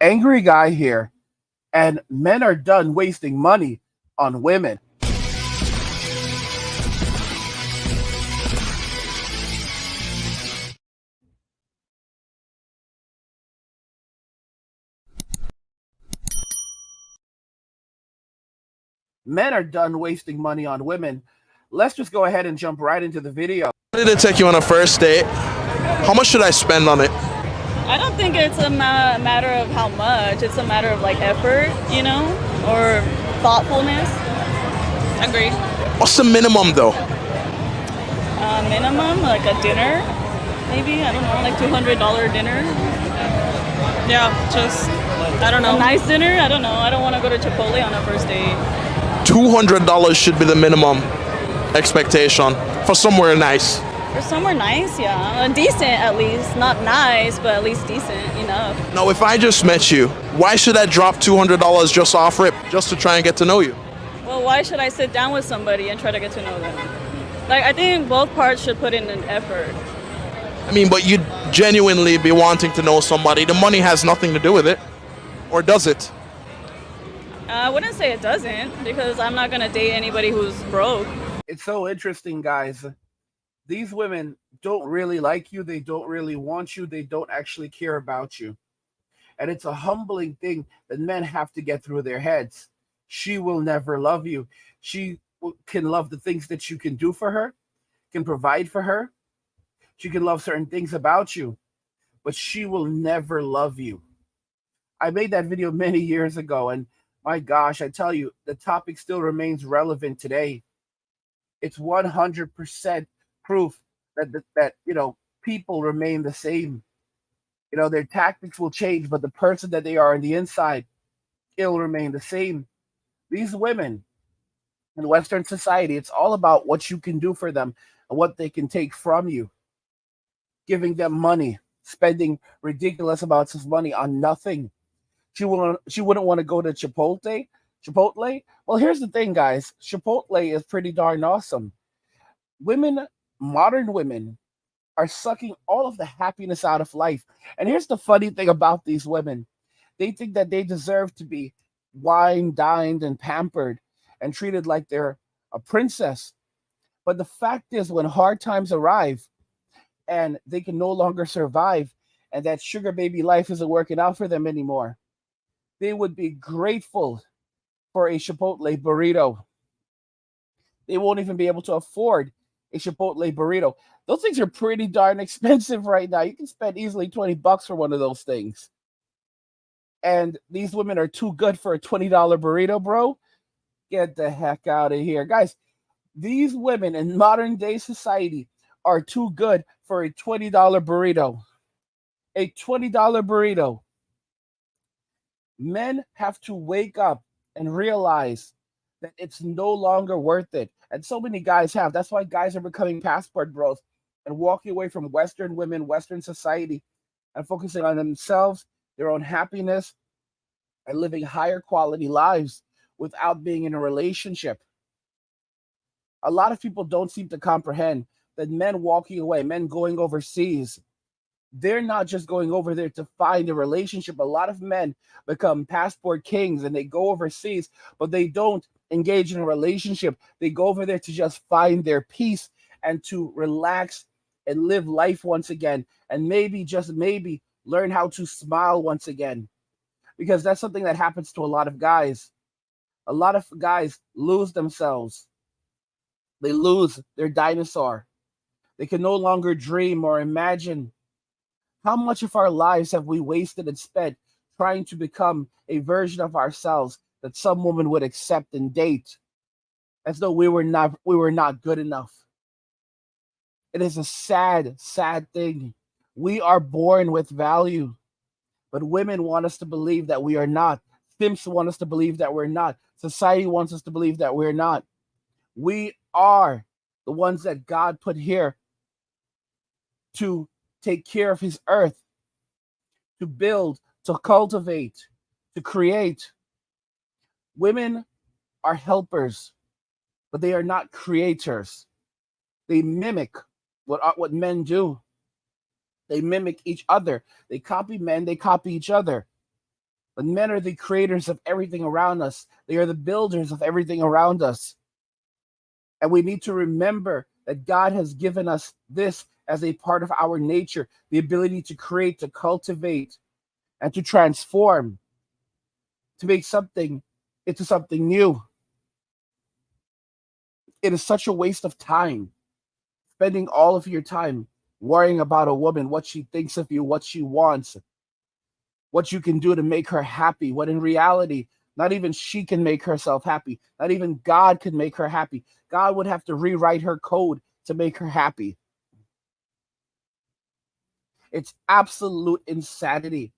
Angry guy here, and men are done wasting money on women. Men are done wasting money on women. Let's just go ahead and jump right into the video. Did it take you on a first date? How much should I spend on it? I don't think it's a matter of how much. It's a matter of like effort, or thoughtfulness. Agree. What's the minimum though? Minimum, like a dinner, maybe. I don't know, like $200 dinner. Yeah, just, I don't know. A nice dinner? I don't know. I don't want to go to Chipotle on a first date. $200 should be the minimum expectation for somewhere nice. For somewhere nice, yeah. Decent at least. Not nice, but at least decent enough. Now, if I just met you, why should I drop $200 just off rip, just to try and get to know you? Well, why should I sit down with somebody and try to get to know them? Like, I think both parts should put in an effort. I mean, but you'd genuinely be wanting to know somebody. The money has nothing to do with it. Or does it? I wouldn't say it doesn't, because I'm not going to date anybody who's broke. It's so interesting, guys. These women don't really like you. They don't really want you. They don't actually care about you. And it's a humbling thing that men have to get through their heads. She will never love you. She can love the things that you can do for her, can provide for her. She can love certain things about you, but she will never love you. I made that video many years ago, and my gosh, I tell you, the topic still remains relevant today. It's 100% proof that people remain the same. Their tactics will change, but the person that they are on the inside, it'll remain the same. These women in Western society, it's all about what you can do for them and what they can take from you. Giving them money, spending ridiculous amounts of money on nothing. She wouldn't want to go to Chipotle. Well, here's the thing, guys. Chipotle is pretty darn awesome. Modern women, are sucking all of the happiness out of life. And here's the funny thing about these women. They think that they deserve to be wined, dined, and pampered and treated like they're a princess. But the fact is, when hard times arrive and they can no longer survive and that sugar baby life isn't working out for them anymore, they would be grateful for a Chipotle burrito. They won't even be able to afford a Chipotle burrito. Those things are pretty darn expensive right now. You can spend easily $20 for one of those things. And these women are too good for a $20 burrito, bro. Get the heck out of here. Guys, these women in modern day society are too good for a $20 burrito. A $20 burrito. Men have to wake up and realize that it's no longer worth it. And so many guys have. That's why guys are becoming passport bros and walking away from Western women, Western society, and focusing on themselves, their own happiness, and living higher quality lives without being in a relationship. A lot of people don't seem to comprehend that men walking away, men going overseas, they're not just going over there to find a relationship. A lot of men become passport kings and they go overseas, but they don't engage in a relationship. They go over there to just find their peace and to relax and live life once again. And maybe, just maybe, learn how to smile once again. Because that's something that happens to a lot of guys. A lot of guys lose themselves. They lose their dinosaur. They can no longer dream or imagine. How much of our lives have we wasted and spent trying to become a version of ourselves that some woman would accept and date, as though we were not good enough? It is a sad, sad thing. We are born with value, but women want us to believe that we are not. Simps want us to believe that we're not. Society wants us to believe that we're not. We are the ones that God put here to take care of his earth, to build, to cultivate, to create. Women are helpers, but they are not creators. They mimic what men do. They mimic each other. They copy men, they copy each other. But men are the creators of everything around us. They are the builders of everything around us. And we need to remember that God has given us this as a part of our nature, the ability to create, to cultivate, and to transform, to make something into something new. It is such a waste of time, spending all of your time worrying about a woman, what she thinks of you, what she wants, what you can do to make her happy, when in reality, not even she can make herself happy. Not even God can make her happy. God would have to rewrite her code to make her happy. It's absolute insanity.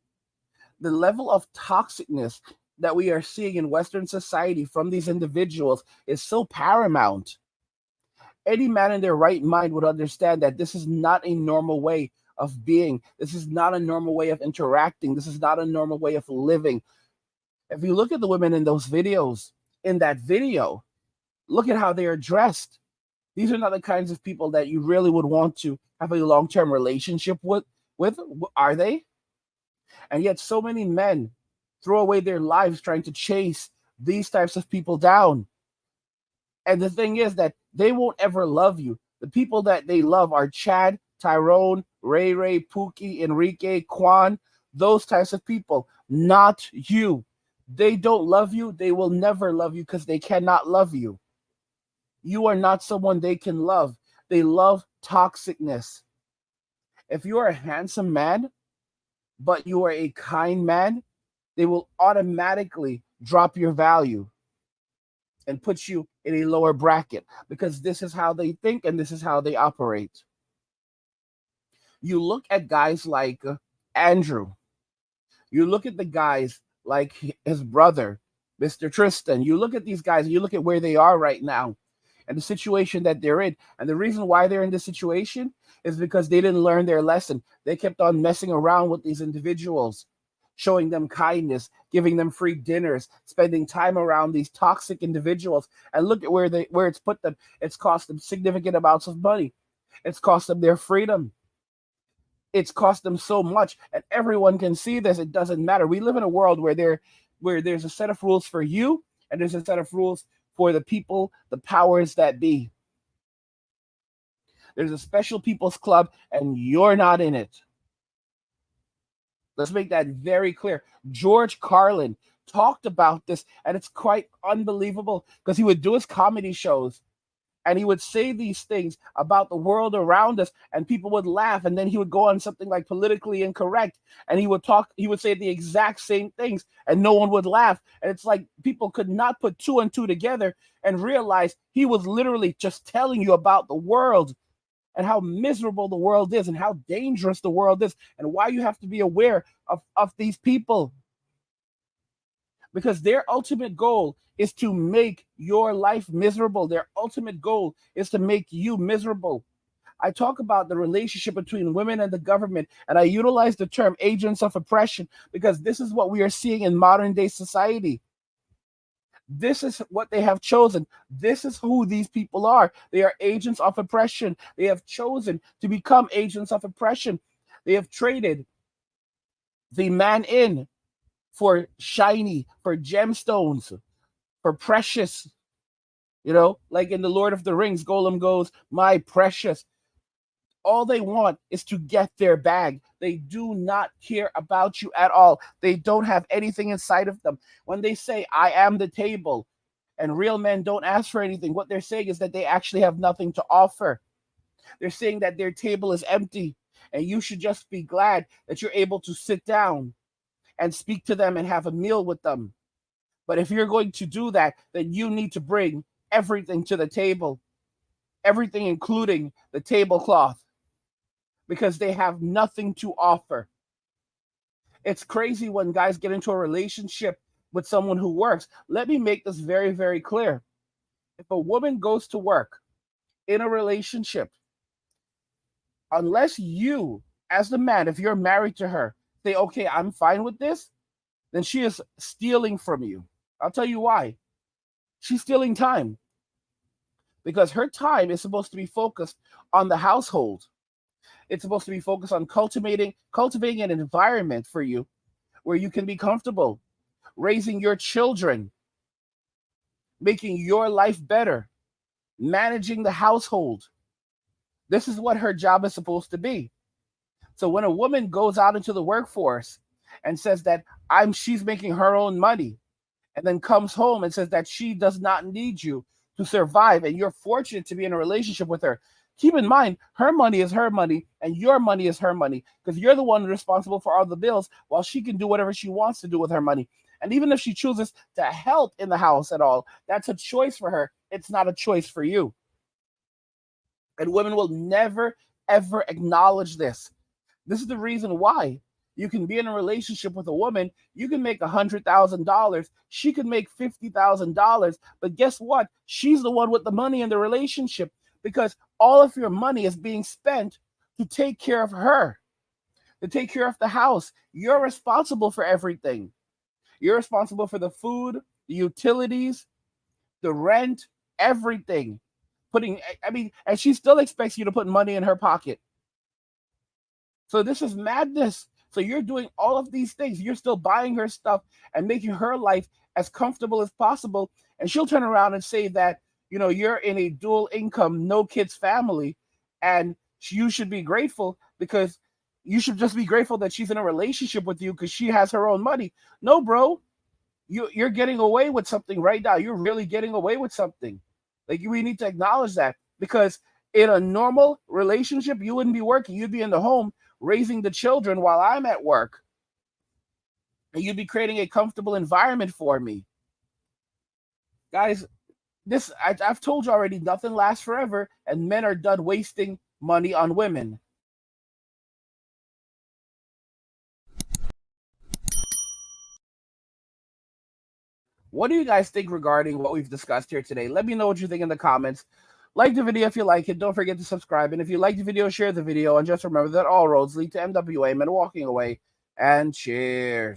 The level of toxicness that we are seeing in Western society from these individuals is so paramount. Any man in their right mind would understand that this is not a normal way of being. This is not a normal way of interacting. This is not a normal way of living. If you look at the women in those videos, in that video, look at how they are dressed. These are not the kinds of people that you really would want to have a long-term relationship with, are they? And yet so many men throw away their lives trying to chase these types of people down. And the thing is that they won't ever love you. The people that they love are Chad, Tyrone, Ray Ray, Pookie, Enrique, Quan, those types of people, not you. They don't love you. They will never love you because they cannot love you. You are not someone they can love. They love toxicness. If you are a handsome man, but you are a kind man, they will automatically drop your value and put you in a lower bracket because this is how they think and this is how they operate. You look at guys like Andrew. You look at the guys like his brother, Mr. Tristan. You look at these guys and you look at where they are right now and the situation that they're in. And the reason why they're in this situation is because they didn't learn their lesson. They kept on messing around with these individuals, showing them kindness, giving them free dinners, spending time around these toxic individuals. And look at where it's put them. It's cost them significant amounts of money. It's cost them their freedom. It's cost them so much, and everyone can see this. It doesn't matter. We live in a world where there's a set of rules for you, and there's a set of rules for the people, the powers that be. There's a special people's club, and you're not in it. Let's make that very clear. George Carlin talked about this, and it's quite unbelievable because he would do his comedy shows and he would say these things about the world around us and people would laugh, and then he would go on something like politically incorrect and he would say the exact same things and no one would laugh. And it's like people could not put two and two together and realize he was literally just telling you about the world and how miserable the world is and how dangerous the world is and why you have to be aware of these people. Because their ultimate goal is to make your life miserable. Their ultimate goal is to make you miserable. I talk about the relationship between women and the government, and I utilize the term agents of oppression because this is what we are seeing in modern day society. This is what they have chosen. This is who these people are. They are agents of oppression. They have chosen to become agents of oppression. They have traded the man in for shiny, for gemstones, for precious. Like in the Lord of the Rings, Golem goes, "My precious." All they want is to get their bag. They do not care about you at all. They don't have anything inside of them. When they say, "I am the table," and real men don't ask for anything, what they're saying is that they actually have nothing to offer. They're saying that their table is empty, and you should just be glad that you're able to sit down and speak to them and have a meal with them. But if you're going to do that, then you need to bring everything to the table, everything including the tablecloth, because they have nothing to offer. It's crazy when guys get into a relationship with someone who works. Let me make this very, very clear. If a woman goes to work in a relationship, unless you, as the man, if you're married to her, say, "Okay, I'm fine with this," then she is stealing from you. I'll tell you why. She's stealing time because her time is supposed to be focused on the household. It's supposed to be focused on cultivating an environment for you where you can be comfortable, raising your children, making your life better, managing the household. This is what her job is supposed to be. So when a woman goes out into the workforce and says that she's making her own money, and then comes home and says that she does not need you to survive, and you're fortunate to be in a relationship with her, keep in mind, her money is her money and your money is her money, because you're the one responsible for all the bills, while she can do whatever she wants to do with her money. And even if she chooses to help in the house at all, that's a choice for her. It's not a choice for you. And women will never, ever acknowledge this. This is the reason why you can be in a relationship with a woman. You can make $100,000. She could make $50,000. But guess what? She's the one with the money in the relationship, because all of your money is being spent to take care of her, to take care of the house. You're responsible for everything. You're responsible for the food, the utilities, the rent, everything. And she still expects you to put money in her pocket. So this is madness. So you're doing all of these things. You're still buying her stuff and making her life as comfortable as possible. And she'll turn around and say that, you're in a dual income, no kids family, and you should be grateful, because you should just be grateful that she's in a relationship with you because she has her own money. No, bro, you're getting away with something right now. You're really getting away with something. Like, we need to acknowledge that, because in a normal relationship, you wouldn't be working. You'd be in the home raising the children while I'm at work. And you'd be creating a comfortable environment for me. Guys, I've told you already, nothing lasts forever, and men are done wasting money on women. What do you guys think regarding what we've discussed here today? Let me know what you think in the comments. Like the video if you like it. Don't forget to subscribe. And if you like the video, share the video. And just remember that all roads lead to MWA, men walking away. And cheers.